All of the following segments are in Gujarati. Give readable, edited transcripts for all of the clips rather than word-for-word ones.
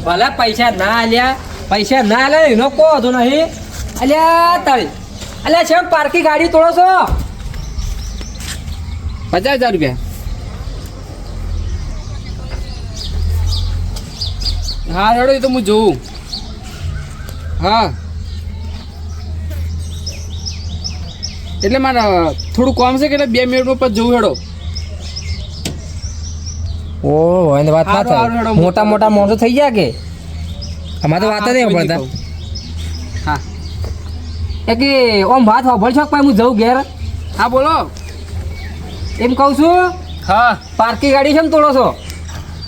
ભલે પૈસા ના આલ્યા એનો કો હતો નહીં અલ્યા તારી અલ્યા છે પાર્કી ગાડી તોડો છો 50,000 રૂપિયા હા હેડો એ તો હું જોઉં હા એટલે મારે થોડું કામ છે કે એટલે 2 મિનિટમાં પછી જવું હેડો ઓ એને વાત ના થાય મોટા મોટા માણસો થઈ ગયા કે અમારે તો વાત જ નહીં પડતા હા કે ઓમ વાત સાંભળશો કે હું જઉં ઘેર હા બોલો એમ કહું છું હા પાર્કી ગાડી છે ને તોડો છો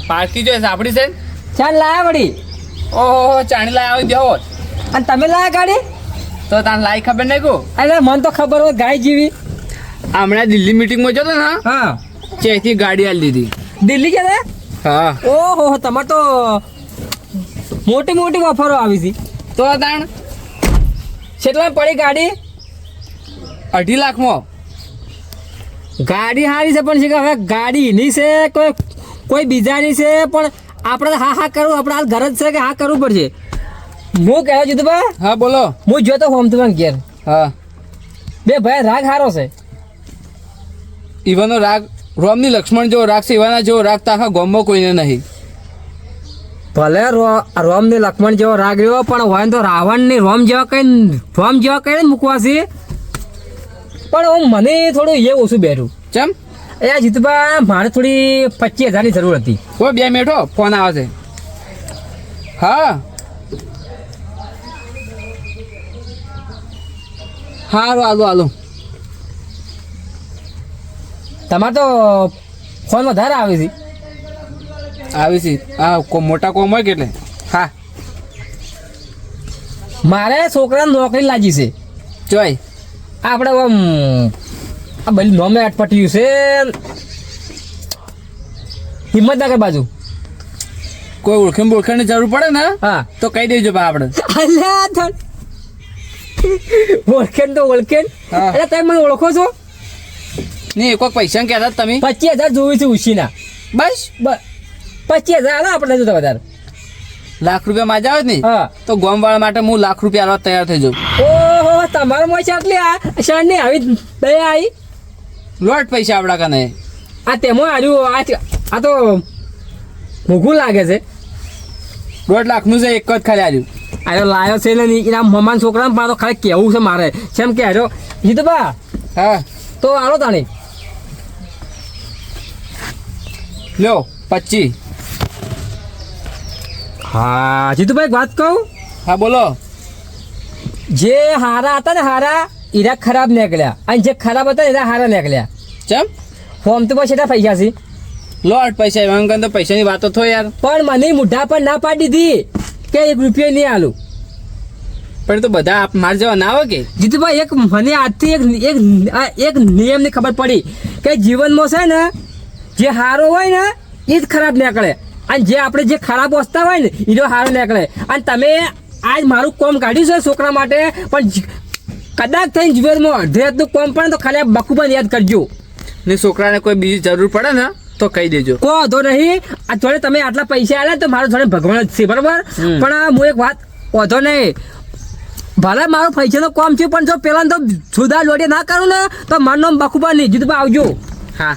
પાર્કી જો આપણી છે ચાલ લાયા વળી ઓહો ચાણી લાયા આવી દેવો અને તમે લાયા ગાડી તો તને લાઈ ખબર નહીં કો અરે મને તો ખબર હોય ગાય જેવી હમણાં દિલ્હી મિટિંગમાં જતો ને હા ચેથી ગાડી આલી દીધી દિલ્હી કે હા ઓહો તમારે તો મોટી મોટી ઓફરો આવી છે તો તાણ કેટલા પડી ગાડી 2.5 લાખમાં ગાડી સારી છે પણ છે કે હવે ગાડી એની છે કોઈ બીજાની છે પણ આપણે હા હા કરવું આપણે હાલ ઘર જ છે કે હા કરવું પડશે હું કહેવા છું બા હા બોલો હું જોતો હોમ તો ઘેર હા બે ભાઈ રાગ સારો છે ઈવાનો રાગ રોમની લક્ષ્મણ જેવો રાગ છે ઈવાના જેવો રાગ તો આખા ગામમાં કોઈને નહીં ભલે રોમ ને લક્ષ્મણ જેવો રાગ રહ્યો પણ હોય તો રાવણ ને રોમ જેવા કઈ મૂકવા છે પણ મને થોડું એ ઓછું બેઠું ચમ એ જીતુબા મારે થોડી 25,000 જરૂર હતી કોઈ 2 મિનિટ હો ફોન આવે છે હા હારું આલો તમારે તો ફોન વધારે આવે છે હા મોટા કોમ હોય કેટલે હા મારે છોકરાને નોકરી લાગી છે જોઈ આપણે આમ આ બધી નોમે અટપટ્યું છે હિંમતનગર બાજુ કોઈ ઓળખણની જરૂર પડે ને હા તો કહી દેજો બા આપણે ઓળખેન તો ઓળખેન હા. એટલે તમે મને ઓળખો છો નહીં કોઈ પૈસા કહેતા તમે 25,000 જોયું છે ઉછીના બસ 25,000 હાલો આપણે જોતા વધારે લાખ રૂપિયા માં જાવ ને હા તો ગામવાળા માટે હું લાખ રૂપિયા આલવા તૈયાર થઈ જાઉં ઓહો તમારો મોય છે આટલી આ શરણની આવી દયા આવી લોટ પૈસા આપડા કને આ તેમાં આવ્યું આ તો મોઘું લાગે છે 1.5 લાખનું છે એક જ ખાલી આવ્યું આયો લાયો છે ને એના મમ્માના છોકરાને પણ તો ખાલી કેવું છે મારે જેમ કે આજો જીતુબા હા તો આલો તાણી લ્યો 25 હા જીતુભાઈ એક વાત કહું હા બોલો જે હારા હતા ને હારા ઈરા ખરાબ નીકળ્યા અને જે ખરાબ હતા ને એરા હારા નીકળ્યા ચમ ફોર્મ તો પછી એટલા પૈસા છે લોટ પૈસા એમ તો પૈસાની વાતો થો યાર પણ મને મુઢા પર ના પાડી દીધી કે 1 રૂપિયા નહીં આલું પણ તો બધા માર જેવા ના આવે કે જીતુભાઈ એક મને આજથી એક નિયમની ખબર પડી કે જીવનમાં છે ને જે સારો હોય ને એ જ ખરાબ નીકળે અને જે આપણે જે ખરાબ વસ્તુ હોય ને એ જો સારો નીકળે અને તમે આજ મારું કોમ કાઢ્યું છે છોકરા માટે પણ કદાચ થઈને જીવનમાં અડધે રાતનું કોમ પડે તો ખાલી આ બકુબાને યાદ કરજો ને છોકરાને કોઈ બીજી જરૂર પડે ને તો કહી દેજો કહો તો નહીં આ જોડે તમે આટલા પૈસા આલ્યા તો મારો જોડે ભગવાન જ છે બરાબર પણ હું એક વાત વધો નહીં ભલે મારો પૈસાનો કોમ છે પણ જો પેલા તો સુધા લોડે ના કરું ને તો મારું નામ બકુબા નહીં જીતુબા આવજો હા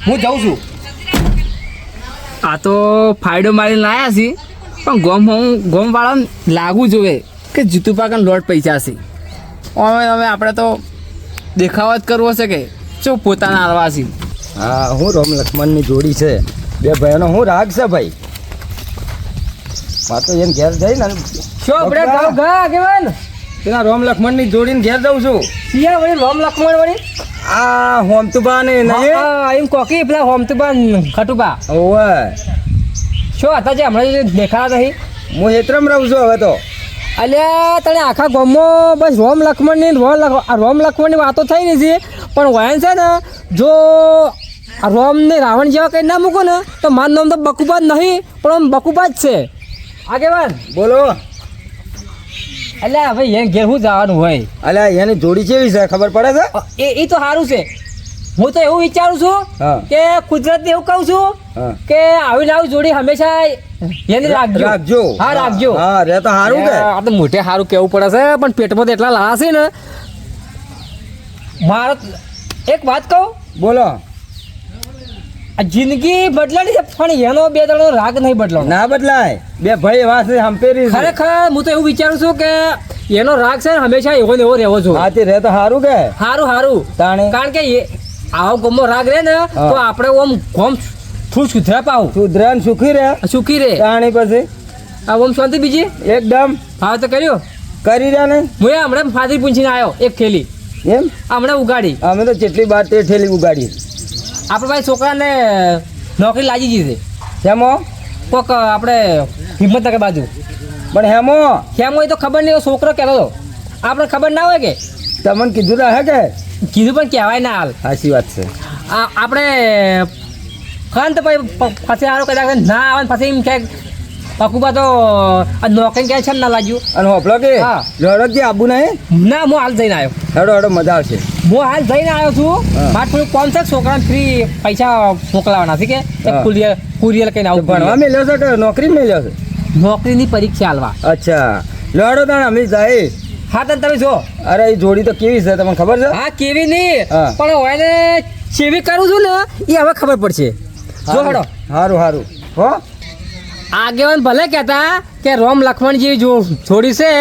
હું જાઉં છું આ તો ફાયદો મારીને લાયા છે પણ ગોમવાળાને લાગવું જોઈએ કે જીતુપા કાન લોટ પૈસા છે અમે આપણે તો દેખાવા જ કરવો છે કે જો પોતાના હાલવા છે હા હું રોમ લક્ષ્મણની જોડી છે બે ભાઈઓનો હું રાગ છે ભાઈ વાતો એમ ઘેર જઈને શું આપણે ગા કેવન પેલા રોમ લક્ષ્મણની જોડીને ઘેર જાઉં છું સિયા વળી રોમ લક્ષ્મણ વળી આ હોમતુબા ને નહીં એમ કોકી પેલા હોમતુબા ખટુબા ઓવે શું હતા જે હમણાં દેખાતા નહીં હું હેતરમ રહું છું હવે તો અલ્યા તને આખા ગામમાં બસ રોમ લક્ષ્મણની વાતો થઈ ને છે પણ વાયન છે ને જો આ રોમ ને રાવણ જેવા કંઈ ના મૂકો ને તો મારું નામ તો બકુબા જ નહીં પણ આમ બકુબા જ છે આગેવાન બોલો અલ્યા ભાઈ એને ઘેર શું જવાનું હોય અલ્યા એની જોડી કેવી છે ખબર પડે છે એ તો સારું છે હું તો એવું વિચારું છું હા. કે કુદરત એવું કહું છું હા. કે આવી ને આવી જોડી હંમેશા એની રાખજો. રાખજો હા રાખજો. હા રે તો સારું કે આ તો મોઢે સારું કેવું પડે છે પણ પેટમાં તો એટલા લાળા છે ને મારે એક વાત કહું, બોલો આ જિંદગી બદલાણી છે પણ એનો બે દાડો રાગ નહીં બદલાનો. ના બદલાય બે ભાઈ એવા છે હંપેરી છે. ખરેખર હું તો એવું વિચારું છું કે એનો રાગ છે ને હંમેશા એવો ને એવો રહેવો જોઈએ. હા તે રે તો સારું કે સારું સારું તાણે કારણ કે આવો ગમો રાગ રહે ને હા. તો આપણે ઓમ ગમ થોડું સુધરા પાવું સુધરાન સુખી રે સુખી રે. તાણી પછી આ ઓમ શાંતિ બીજી એકદમ હા તો કર્યો. કરી રહ્યા ને હું એ હમણાં ફાદરી પૂંછીને આવ્યો એક થેલી એમ હમણાં ઉગાડી. અમે તો જેટલી બાર તે ઠેલી ઉગાડી આપણે ભાઈ છોકરાને નોકરી લાગી ગઈ છે હેમો કોક આપણે હિંમતનગર બાજુ. પણ હેમો કેમ હોય તો ખબર નહીં, એવો છોકરો કહેતો હતો. આપણે ખબર ના હોય કે તમને કીધું રહે કે કીધું પણ કહેવાય ના હાલ. સાચી વાત છે આપણે ખાન તો પછી પછી હારો કદાચ ના આવે ને પછી એમ કે પકુબા તો આ નોકરી ક્યાંય છે ને ના લાગ્યું. અને હોપલો કે હા. લડક જે આબુ નહીં ના હું હાલ જઈને આવ્યો. હેડો હેડો મજા આવશે હું હાલ જઈને આવ્યો છું. હા. મારે થોડું કોમ છે છોકરાને ફ્રી પૈસા મોકલાવાના છે કે હા. કુરિયર કઈને આવું ભણવા મેલ્યો છે કે નોકરી મેલ્યો છે નોકરીની પરીક્ષા હાલવા. અચ્છા લડો તાણ અમે જાય હા તો તમે જો અરે એ જોડી તો કેવી છે તમને ખબર છે હા કેવી નહીં હા. પણ હવે એને ચેવી કરું છું ને એ હવે ખબર પડશે. જો હેડો સારું સારું હો આગેવાન ભલે કહેતા કે રોમ લક્ષ્મણ જેવી જોડી છે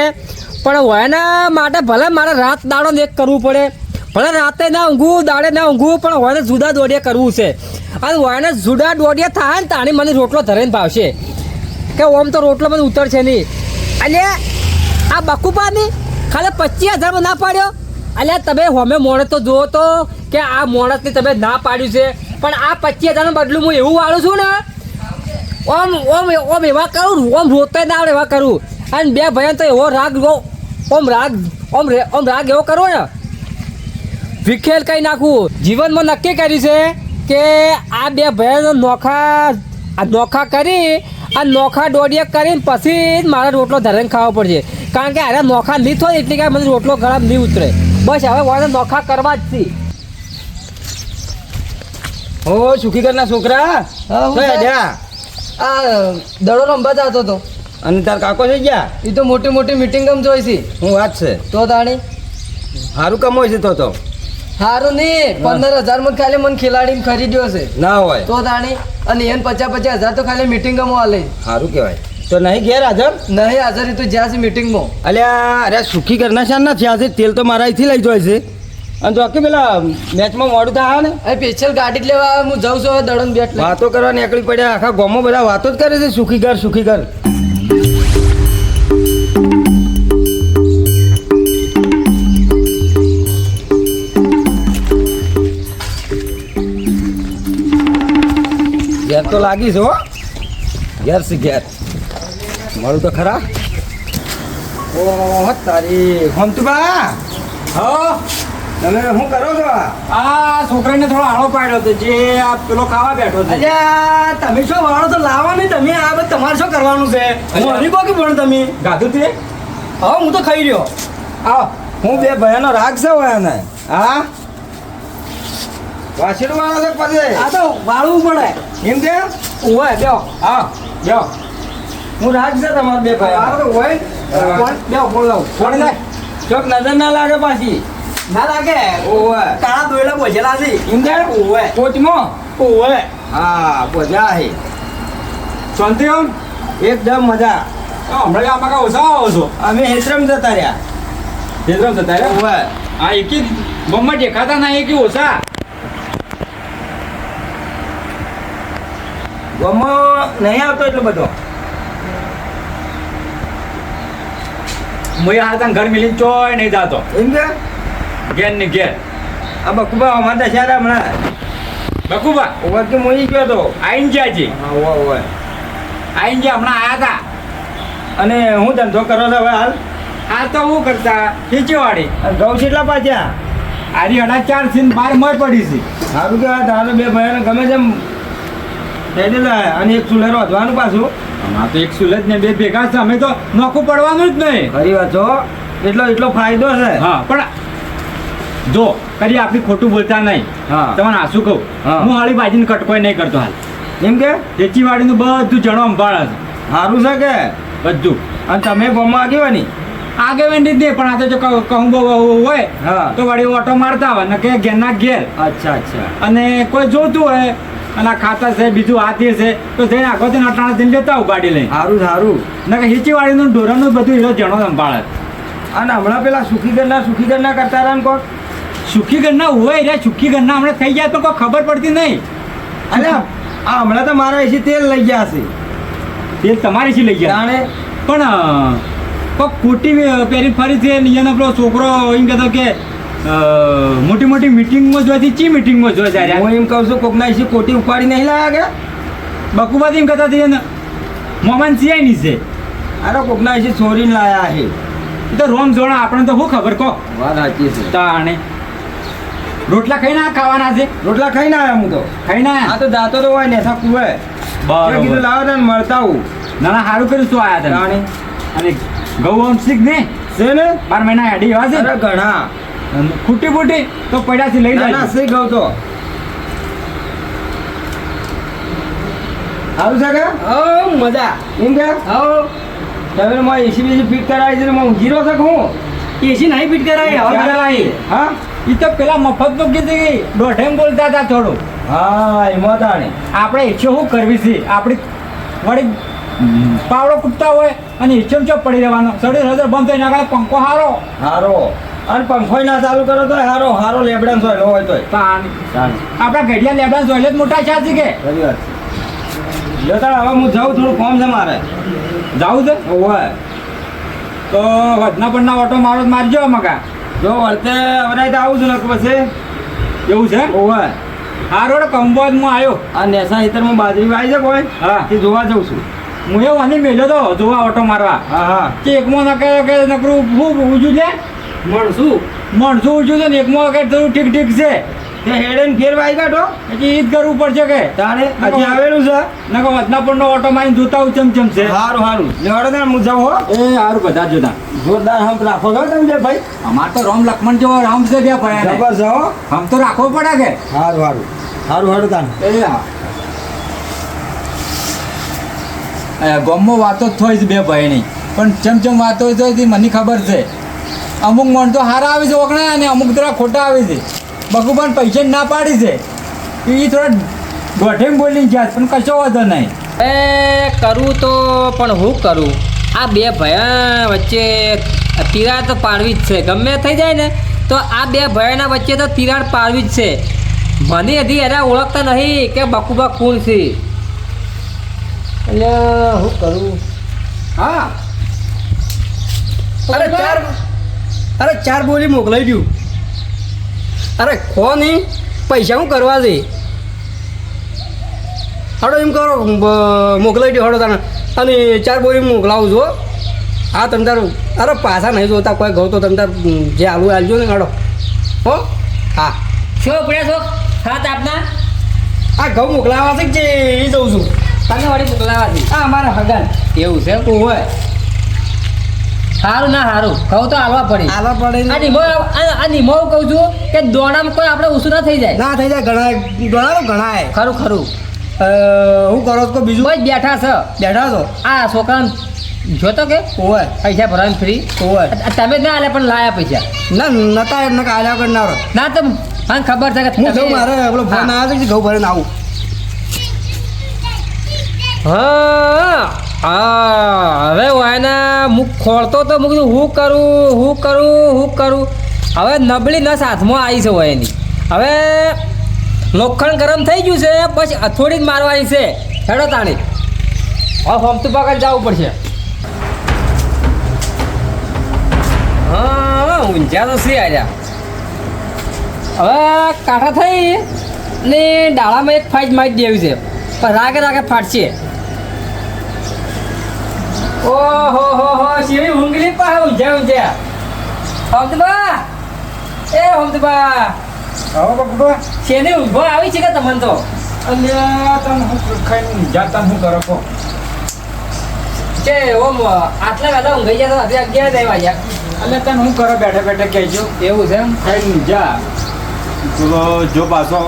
પણ હોયના માટે ભલે મારે રાત દાડો ને એક કરવું પડે, ભલે રાતે ના ઊંઘું દાડે ના ઊંઘું પણ હોયને જુદા દોડિયા કરવું છે. અને હોયને જુદા દોડિયા થાય ને તાણી મને રોટલો ધરીને ભાવશે કે ઓમ તો રોટલો મને ઉતરશે નહીં. અલ્યા આ બકુપાની ખાલી 25,000 ના પાડ્યો. અલ્યા તમે હોમે મોડે તો જુઓ તો કે આ મોડસની તમે ના પાડ્યું છે પણ આ 25,000 બદલું હું એવું વાળું છું ને ઓમ ઓમ ઓમ એવા કરું ઓમ રોતે ના આવડે એવા કરું. અને બે ભાઈઓ તો એવો રાગ ઓમ રાગ ઓમ રાગ એવો કરો ને વિખેલ કઈ નાખું. જીવનમાં નક્કી કર્યું છે કે આ બે ભાઈઓનો નોખા કરી આ નોખા દોડિયા કરીને પછી જ મારે રોટલો ધરીને ખાવો પડશે. કારણ કે આને નોખા નહીં થાય એટલે કે મને રોટલો ખરાબ નહીં ઉતરે. બસ હવે મારે નોખા કરવા જ છે. ઓ સુખીકરના છોકરા હા, હું કઈ સાહેબ. અડ્યા? આ દડો રમવા જતો હતો અને તાર કાકો છે ગયા એ તો મોટી મોટી મિટિંગ જોઈ છે હું વાત છે તો તાણી સારું કામ હોય છે તો સારું નહીં 15,000 માં ખાલી મને ખેલાડી ખરીદ્યો છે ના હોય તો તાણી અને એને 50,000 તો ખાલી મિટિંગમાં આલે સારું કહેવાય તો નહીં ઘેર હાજર નહીં હાજર એ તો જ્યાં છે મિટિંગમાં અલ્યા અરે સુખી કરના શાન ના થયા છે તેલ તો મારા અહીંથી લઈ જાય છે અને તો આખી પેલા મેચમાં મોડું થાય ને એ સ્પેશિયલ ગાડી જ લેવા આવ્યો. હું જાઉં છું હવે દડો ને બેટ લઈ. વાતો કરવા નીકળી પડ્યા આખા ગામમાં બધા વાતો જ કરે છે સુખી ઘર સુખી ઘર ઘેર તો લાગી છે હો ઘેર છે ઘેર મળું તો ખરા ઓહ તારી હમતુબા હા તમે શું કરો છો આ છોકરાને થોડો આળો પાડ્યો હતો જે આ પેલો ખાવા બેઠો છે. અલ્યા તમે શું વાળો તો લાવો નહીં તમે આ બધું તમારે શું કરવાનું છે મોરી કોકી પણ તમે ગાધું તે હા હું તો ખાઈ રહ્યો આવો હું બે ભાઈનો રાગ છે હોય ને હા વાસીડું વાળો છે પછી આ તો વાળવું પડે. એમ કે ઓય બેહો હા જો હું રાગ છે તમારા બે ભાઈ તો હોય બેહો બોલ લાવ છોડી દે ચોક નજર ના લાગે પાછી ના લાગે ઓવે કાળા દોયડા બોજેલા છે. એમ કે ઓય કોચમાં ઓય હા બોજા હે શાંતિ આમ એકદમ મજા હમણાં આમાં કા ઓછા આવો છો અમે હેતરમ જતા રહ્યા જેતરામ જતા રહ્યા ઓવે આ એકી મમ્મા દેખાતા ના એકી ઓછા ગમો નહીં આવતો એટલો બધો મુય હાલ ઘર મિલીને ચોય નહીં જાતો એમ કે ઘેર ને ઘેર આ બકુબા અમારા દશા હમણાં બકુબા ઓવે કે મોઈ ગયો તો આઈન ગયા છે હા ઓવે ઓવે આઈન ગયા હમણાં આયા હતા અને હું ધંધો કરો છો હવે હાલ આ તો હું કરતા ખીચીવાડી અને ઘઉં કેટલા પાછા આરી 4.5 બાર મય પડી છે સારું કહેવાય તારે બે ભાઈઓને ગમે તેમ દઈ દેતા અને એક ચૂલેરો વધવાનું પાછું આમાં તો એક સુલજ ને બે ભેગા છે અમે તો નોખું પડવાનું જ નહીં ખરી વાત છો એટલો ફાયદો છે હા પણ જો કદી આપણી ખોટું બોલતા નહીં. હા. તમને હાસું કહું, હા. હું હાળી બાજીને કટકોય નહીં કરતો હાલ. એમ કે ખેતીવાડીનું બધું જણો સંભાળે છે. સારું છે કે બધું અને તમે ગામમાં આગેવાની આગેવાની જ નહીં, પણ આ તો જો કહું બહુ હોય હા. તો વળી ઓટો મારતા હોય ને કે ઘેરના ઘેર. અચ્છા અચ્છા અને કોઈ જોતું હોય અને આ ખાતા છે બીજું હાથી છે તો જઈને આગળ જઈને અટાણા જઈને લેતા આવું ગાડી લઈને. સારું સારું ને કે ખેતીવાડીનું ઢોરાનું બધું એ જણો સંભાળે. અને હમણાં પેલા સુખી ઘરના કરતા રહ્યા ને કોક સુખી ઘરના હોય રે, સુખી ઘરના હમણાં થઈ જાય પણ કોઈ ખબર પડતી નહીં. અલે આ હમણાં તો મારા એસી તેલ લઈ ગયા હશે તે તમારી શી લઈ ગયા જાણે પણ કોક કુટી પહેરી ફરી છે ને એનો પેલો છોકરો એમ કહેતો કે મોટી મોટી મિટિંગમાં જોઈતી ચી મિટિંગમાં જોઈ જાય હું એમ કહું છું કોકના એસી કોટી ઉપાડી નહીં લાયા કે બકુબાદ એમ કહેતા હતી ને મોમાન સિયાની છે. અરે કોકના એસી ચોરીને લાયા છે એ તો રોમ જોણા આપણને તો શું ખબર કહો. વાત સાચી છે તાણે રોટલા ખાઈને આ ખાવાના છે, રોટલા ખાઈને આવ્યા હું તો ખાઈને આ આયા? તો જાતો તો હોય ને એસા કુવે મેં કીધું બરોબર. લાવો તને મળતા હું ના ના સારું કર્યું શું આયા તમે. જાણે અને ગૌવંશિક ને છે ને 12 મહિના હેડી એવા છે અરે ઘણા ખૂટી ફૂટી તો પડ્યાથી લઈ ના ના જાય. સહી કહું તો સારું છે કે હો મજા એમ કે હો તમે મારે એસી બીસી ફિટ કરાવી છે હું ઊંઘી રહ્યો છું હું એસી નહીં ફિટ કરાવી હવે કરાવી હા ઈ તો પેલા મફત તો કીધી દોઢેમ બોલતા હતા થોડું. હા એમાં તાણે આપણે ઈચ્છો શું કરવી છે આપણી વળી પાવડો કૂદતા હોય અને ઈચ્છો ચો પડી રહેવાનો સડી હજાર બંધ થઈને આગળ પંખો હારો હારો અને પંખોય ના ચાલુ કરો તો હારો હારો લેબડાન સોયલો હોય તોય આપણા ઘડિયા લેબડા જોઈ જ મોટા છે આજે કે ખરી વાત લ્યો તાણ હવે હું જાઉં થોડું ફોર્મ છે મારે જાવું છે હોય તો વધના પડના ઓટો મારો જ મારજો મકા. જો વળતે હવે તો આવું છું ને પછી એવું છે હોય હારો કંબોજમાં આવ્યો. આ નેસા હિતરમાં બાજરી વાય છે કોઈ હા તે જોવા જઉં છું હું એવું અને મેલ્યો તો જોવા ઓટો મારવા હા હા કે એકમાં નકે કે નકરું ખૂબ ઊંચું છે મળશું મણસું ઊંચું છે ને એકમાં કે થોડું ઠીક ઠીક છે તે હેડે ને ફેર વાય કાઢો એટલે ઈ જ કરવું પડશે કે તાણે હજી આવેલું છે નકો વધના પડનો ઓટો મારીને જોતા હું ચમચમ છે. સારું સારું લેવાડો ને હું જાઉં હો એ સારું બધા જોતા જોરદાર હમ રાખો છો તમે જે ભાઈ અમાર તો રામ લક્ષ્મણ જેવો રામ છે બે ભાઈ જબર જાઓ આમ તો રાખવો પડે કે સારું સારું સારું હાડું તાન એ હા ગામમાં વાતો જ થોડી બે ભાઈની પણ ચમચમ વાતો હોય તો મને ખબર છે. અમુક મણ તો સારા આવે છે ઓગણા અને અમુક થોડા ખોટા આવે છે. બકુબાન પૈસા ના પાડી છે એ થોડા ગોઠેમ બોલી ગયા પણ કશો વાંધો નહીં. એ કરું તો પણ હું કરું આ બે ભયા વચ્ચે તિરાડ તો પાડવી જ છે. ગમે થઈ જાય ને તો આ બે ભયાના વચ્ચે તો તિરાડ પાડવી જ છે. મને હજી એને ઓળખતા નહીં કે બકુબા કોણ છે. એટલે હું કરું હા અરે ચાર બોરી મોકલાઈ દઉં અરે ખો નહીં પૈસા શું કરવા છે હડો એમ કરો મોકલાઈ દો હડો તને અને ચાર બોરી મોકલાવું છો હા તમે તાર અરે પાછા નહીં જોતા કોઈ ઘઉં તો તમે તાર જે આલુ આલજો ને હડો હો હા શું પડ્યા છો હાથ આપના આ ઘઉં મોકલાવા છે કે એ જઉં છું તમે વળી મોકલાવા છે આ અમારા હગાન એવું છે હોય સારું ના સારું કહું તો હાલવા પડી આવા પડે આ ને. નિમો આ નિમો હું કહું છું કે દોણામાં કોઈ આપણે ઓછું ના થઈ જાય. ના થઈ જાય ઘણા ઘણા ખરું ખરું હું કરો છો બીજું કોઈ જ બેઠા છે બેઠા છો આ છોકરાને જોતો કે હોય પૈસા ભરવાનું ફ્રી હોય તમે જ ના આલે પણ લાયા પૈસા ના નતા એમને કાલ્યા કરનારો ના તો મને ખબર છે કે હું જઉં મારે પેલો ફોન હા. આવે છે કે ઘઉં ભરીને આવું હા હવે વાયના મુખ ખોલતો તો મુક હું કરું હવે નબળી નસ હાથમાં આવી છે વાયની હવે લોખંડ ગરમ થઈ ગયું છે પછી હથોડી જ મારવાની છે હેડો તાણી હવે હમતું પાકડ જવું પડશે હા ઊંઝા તો સી આવ્યા હવે કાંઠા થઈ ને ડાળામાં એક ફાઈજ મારી દેવી છે પણ રાગે રાગે ફાટશે ઓહો હો શિરી ઊંઘલી પા ઊંઝા હમદબા એ હમદબા આવો બકુબા શેની ઊંઘો આવી છે કે તમને તો અલ્યા તમે હું ખાઈને જાતા હું કરો કહો. કે ઓમ આટલા વેલા ઊંઘી ગયા તો હજી 11 વાગ્યા અલ્યા તને હું કરો બેઠા બેઠા કહેજો એવું છે એમ ખાઈને જા પેલો જો પાછો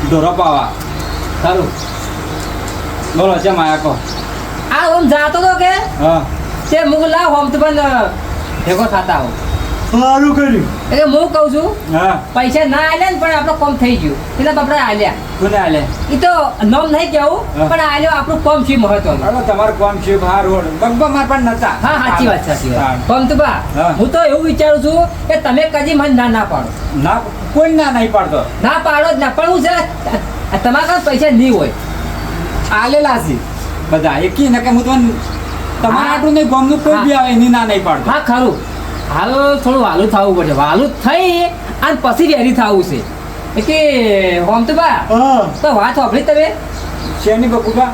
ઢોરો પાવા સારું બોલો છે માયા કહો. આ ઓમ જાતો તો કે હા તે મુક લાવ હોમ તો પણ ભેગો થતા હો સારું કર્યું. એટલે હું કહું છું હા પૈસા ના આલ્યા ને પણ આપણો કોમ થઈ ગયું એટલે આપણે આલ્યા કોને હાલે? એ તો નોમ નહીં કેવું હા. પણ આલ્યો આપણું કોમ છે મહત્વનું. હવે તમારું કામ છે બહાર રોડ બગબા માર પણ નતા. હા સાચી વાત સાચી વાત સારું. કોમ તો બા હા. હું તો એવું વિચારું છું કે તમે કદી મને ના ના પાડો ના કોઈ ના નહીં પાડતો. ના પાડો જ ના પણ હું છે તમારા કાંઈ પૈસા નહીં હોય આલેલા છે બધા એકી ને કે હું તમને તમારા હા. આટલું નહીં ગામનું કોઈ બી આવે એની ના નહીં પાડતો. હા ખરું હાલ થોડું વાલું થવું પડશે વાલું થઈ અને પછી વેરી થવું છે એ કે હોમ તો બા હા તો વાત સાંભળી તમે શેની બકુબા?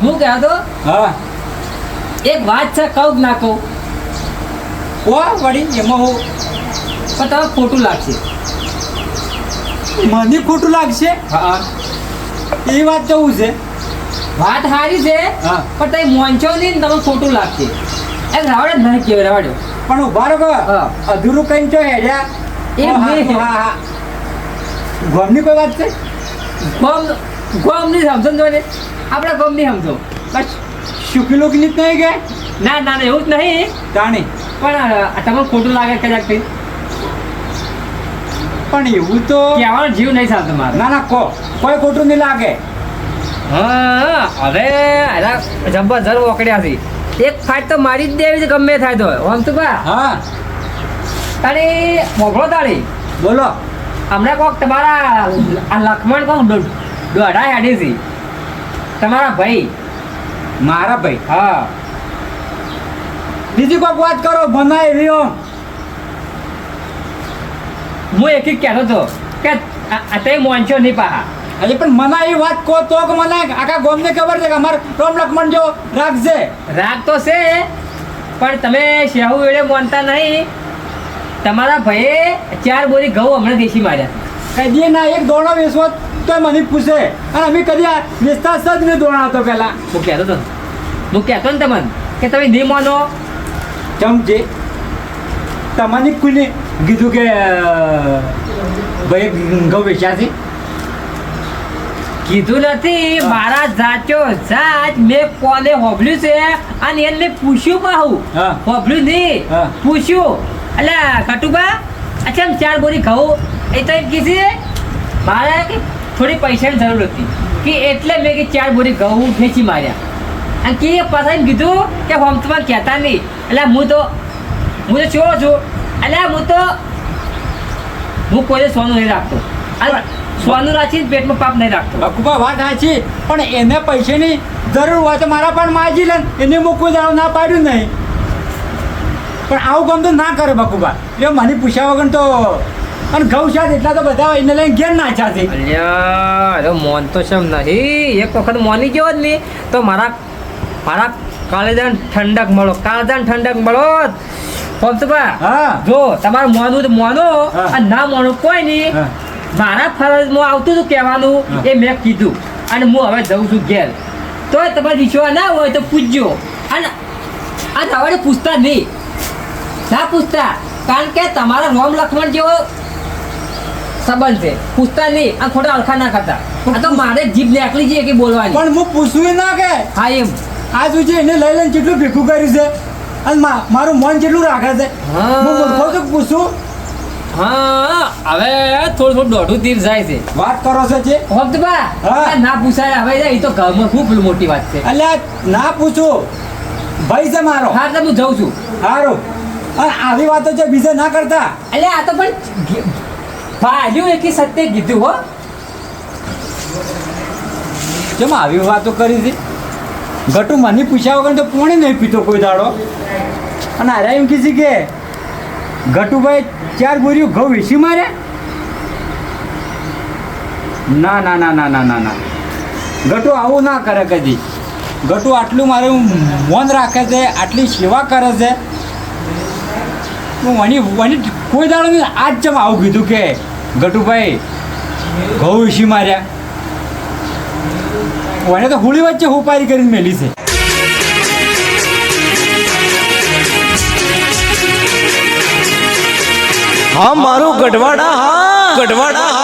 હું કહેતો તો હા એક વાત છે કહું કે ના કહું ઓ વળી એમાં હું પણ તમે ખોટું લાગશે મને ખોટું લાગશે હા એ વાત જવું છે. વાત સારી છે હા. પણ તમે મોંચો નહીં ને તમે ખોટું લાગશે એમ રાવડે જ નહીં કહેવાય રાવડ્યો પણ ઉભા રહો હા. અધૂરું કઈ તો હેડ્યા એ હા, મેં- હા, હા. ગામની કોઈ વાત છે? ગોમ ગોમ નહીં સમજો ને જોઈને આપણે ગોમ નહીં સમજો બસ સુખી લોક ની જ નહીં કે ના ના ના એવું જ નહીં તાણી પણ તમને ખોટું લાગે કદાચ કંઈ પણ એવું તો કહેવાનો જીવ નહીં ચાલતો મારે ના ના કો કોઈ ખોટું નહીં લાગે. હા હવે અરે જબ્બર ઓકડ્યા છે એક ફાઇટ તો મારી જ દેવી છે ગમે થાય તો આમ તો બા હા તારી મોકલો તારી બોલો. હમણાં કોક તમારા આ લક્ષ્મણ કોક દોઢા હેડી છે તમારા ભાઈ મારા ભાઈ હા બીજી કોઈક વાત કરો બનાય એવી આમ. હું એક કહેતો હતો કે તે મોંચો નહીં પાહા હજી પણ મને એ વાત કહો તો કે મને આખા ગામને ખબર છે કે અમાર રોમ લક્ષ્મણ જો રાખજે. રાગ તો છે પણ તમે શેહુ વેળે માનતા નહીં તમારા ભાઈએ 4 બોરી ઘઉં હમણાં દેશી માર્યા કઈ દે ના એક દોણો વેચવો તો મને પૂછે અને અમે કદી આ વેચતા જ નહીં દોણા હતો પેલા. હું કહેતો ને તમને કે તમે નહીં માનો ચમચે તમને કોઈને કીધું કે ભાઈ ઘઉં વેચ્યા છે? કીધું નથી મારા જાચો જાચ મેં કોને હોભળ્યું છે અને એને મેં પૂછ્યું પાહું હા. હોભળ્યું નહીં હા. પૂછ્યું એટલે કટુબા અચ્છા એમ 4 બોરી ઘઉં એ તો એમ કીધી મારે કે થોડી પૈસાની જરૂર હતી કે એટલે મેં કે 4 બોરી ઘઉં વેચી માર્યા અને કે પાછા એમ કીધું કે હમ તમારે કહેતા નહીં એટલે હું તો ચોરો છું એટલે હું કોઈને સોનું નહીં રાખતો અને સોનું રાખીને પેટમાં પાપ નહીં રાખતો બકુબા વાત સાચી પણ એને પૈસાની જરૂર હોય તો મારા પણ માજી લે ને. એને હું કોઈ દાડો ના પાડ્યું નહીં પણ આવું કામ તો ના કરે બકુબા. એ મને પૂછ્યા વગર તો અને ઘઉં શાદ એટલા તો બધા એને લઈને ઘેર નાખ્યા છે. અલ્યા અરે મોન તો શેમ નહીં એક વખત મોની ગયો જ નહીં તો મારા કાળજાને ઠંડક મળો પંચબા હા જો તમારે મોનું તો મોનો હા. અને ના મોનું કોઈ નહીં હા. મારા ફરજમાં આવતું હતું કહેવાનું હા. એ મેં કીધું અને હું હવે જઉં છું ઘેર તોય તમારે વિશ્વાસ ના હોય તો પૂછજો અને આ તમારે પૂછતા નહીં ના પૂછતા કારણ કે તમારા રોમ લક્ષ્મણ જેવો સંબંધ છે પૂછતા નહીં અને ખોટા અલખા ના કરતા આ તો મારે જીભ નીકળી જઈએ કે બોલવાની પણ હું પૂછવું ના કે હા એમ આ સુધી એને લઈ લઈને કેટલું ભેગું કર્યું છે અને મારું મન કેટલું રાખે છે. હા. હું મૂર્ખો તો પૂછું હા હવે થોડું દોઢું તીર જાય છે વાત કરો છો જે હોમતબા, હા. આ ના પૂછાય હવે એ તો ઘરમાં ખૂબ મોટી વાત છે અલ્યા ના પૂછું ભાઈ છે મારો. હા એટલે હું જઉં છું સારું અને આવી વાતો છે બીજે ના કરતા. એટલે આ તો પણ ભાલ્યું એકી સત્ય કીધું હો કેમ આવી વાતો કરી હતી? ઘટું મને પૂછ્યા વગર તો પોણી નહીં પીતો કોઈ દાડો. અને આર્યા એમ કીધી કે ઘટુભાઈ 4 બોરીઓ ઘઉં વેચી મારે. ના ના ના ના ના ના ના ઘટુ આવું ના કરે કદી. ઘટુ આટલું મારું મન રાખે છે, આટલી સેવા કરે છે. હું વણી કોઈ દાડો નહીં આજ ચમ આવું કીધું કે ઘટુભાઈ ઘઉં વેચી માર્યા. વણે તો હોળી વચ્ચે હોપારી કરીને મેલી છે. હા મારું ગઢવાડા હા ગઢવાડા હા